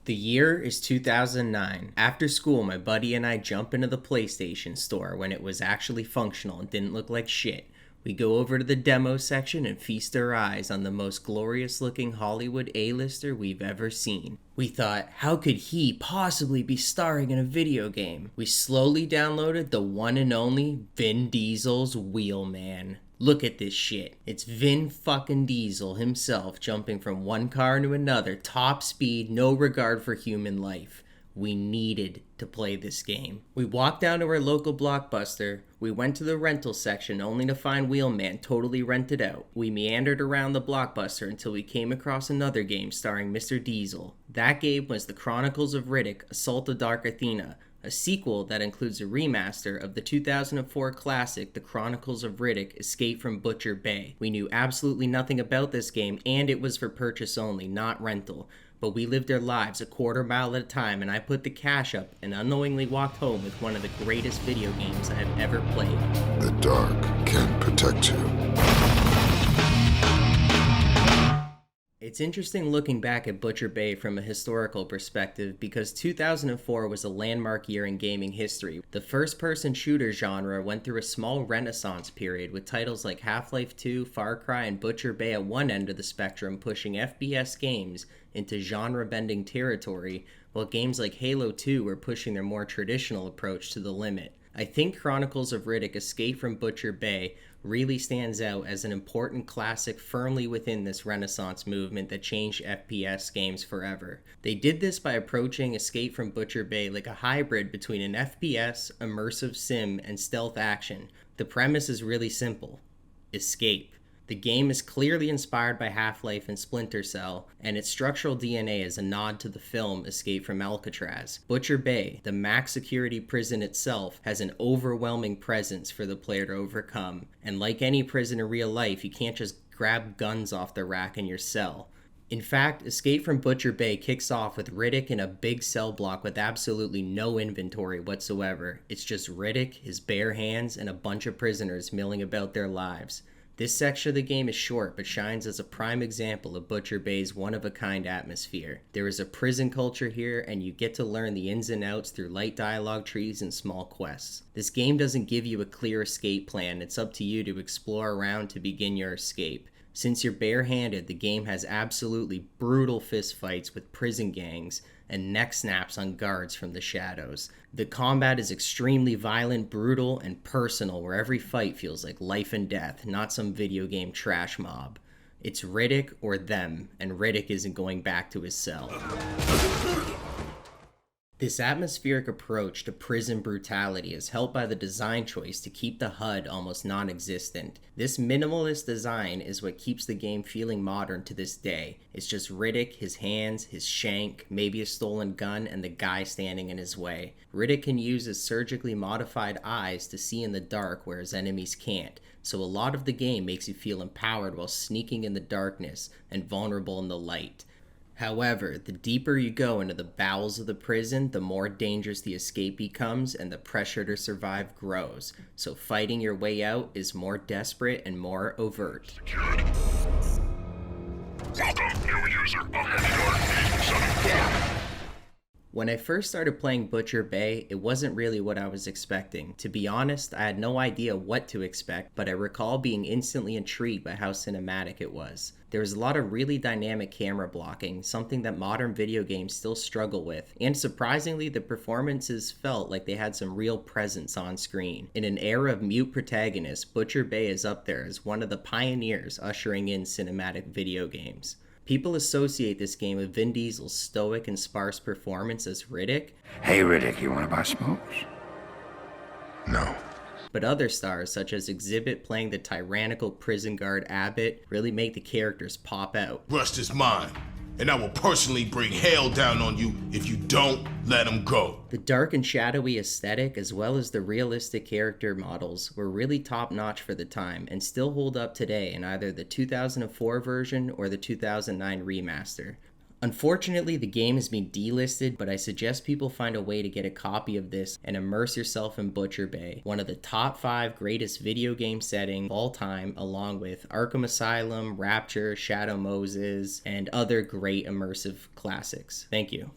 The year is 2009. After school, my buddy and I jump into the PlayStation store when it was actually functional and didn't look like shit. We go over to the demo section and feast our eyes on the most glorious looking Hollywood A-lister we've ever seen. We thought, how could he possibly be starring in a video game? We slowly downloaded the one and only Vin Diesel's Wheelman. Look at this shit. It's Vin fucking Diesel himself jumping from one car to another, top speed, no regard for human life. We needed to play this game. We walked down to our local Blockbuster. We went to the rental section only to find Wheelman totally rented out. We meandered around the Blockbuster until we came across another game starring Mr. Diesel. That game was the Chronicles of Riddick, Assault of Dark Athena, a sequel that includes a remaster of the 2004 classic The Chronicles of Riddick, Escape from Butcher Bay. We knew absolutely nothing about this game, and it was for purchase only, not rental. But we lived our lives a quarter mile at a time, and I put the cash up and unknowingly walked home with one of the greatest video games I have ever played. The dark can't protect you. It's interesting looking back at Butcher Bay from a historical perspective because 2004 was a landmark year in gaming history. The first-person shooter genre went through a small renaissance period with titles like Half-Life 2, Far Cry, and Butcher Bay at one end of the spectrum pushing FPS games into genre-bending territory, while games like Halo 2 were pushing their more traditional approach to the limit. I think Chronicles of Riddick, Escape from Butcher Bay really stands out as an important classic firmly within this Renaissance movement that changed FPS games forever. They did this by approaching Escape from Butcher Bay like a hybrid between an FPS, immersive sim, and stealth action. The premise is really simple: escape. The game is clearly inspired by Half-Life and Splinter Cell, and its structural DNA is a nod to the film Escape from Alcatraz. Butcher Bay, the max security prison itself, has an overwhelming presence for the player to overcome, and like any prison in real life, you can't just grab guns off the rack in your cell. In fact, Escape from Butcher Bay kicks off with Riddick in a big cell block with absolutely no inventory whatsoever. It's just Riddick, his bare hands, and a bunch of prisoners milling about their lives. This section of the game is short, but shines as a prime example of Butcher Bay's one-of-a-kind atmosphere. There is a prison culture here, and you get to learn the ins and outs through light dialogue trees and small quests. This game doesn't give you a clear escape plan. It's up to you to explore around to begin your escape. Since you're barehanded, the game has absolutely brutal fistfights with prison gangs and neck snaps on guards from the shadows. The combat is extremely violent, brutal, and personal, where every fight feels like life and death, not some video game trash mob. It's Riddick or them, and Riddick isn't going back to his cell. This atmospheric approach to prison brutality is helped by the design choice to keep the HUD almost non-existent. This minimalist design is what keeps the game feeling modern to this day. It's just Riddick, his hands, his shank, maybe a stolen gun, and the guy standing in his way. Riddick can use his surgically modified eyes to see in the dark where his enemies can't, so a lot of the game makes you feel empowered while sneaking in the darkness and vulnerable in the light. However, the deeper you go into the bowels of the prison, the more dangerous the escape becomes and the pressure to survive grows. So fighting your way out is more desperate and more overt. Welcome, new user. When I first started playing Butcher Bay, it wasn't really what I was expecting. To be honest, I had no idea what to expect, but I recall being instantly intrigued by how cinematic it was. There was a lot of really dynamic camera blocking, something that modern video games still struggle with, and surprisingly, the performances felt like they had some real presence on screen. In an era of mute protagonists, Butcher Bay is up there as one of the pioneers ushering in cinematic video games. People associate this game with Vin Diesel's stoic and sparse performance as Riddick. Hey Riddick, you wanna buy smokes? No. But other stars, such as Exhibit playing the tyrannical prison guard Abbott, really make the characters pop out. Rust is mine, and I will personally bring hell down on you if you don't let him go. The dark and shadowy aesthetic, as well as the realistic character models, were really top-notch for the time and still hold up today in either the 2004 version or the 2009 remaster. Unfortunately, the game has been delisted, but I suggest people find a way to get a copy of this and immerse yourself in Butcher Bay, one of the top 5 greatest video game settings of all time, along with Arkham Asylum, Rapture, Shadow Moses, and other great immersive classics. Thank you.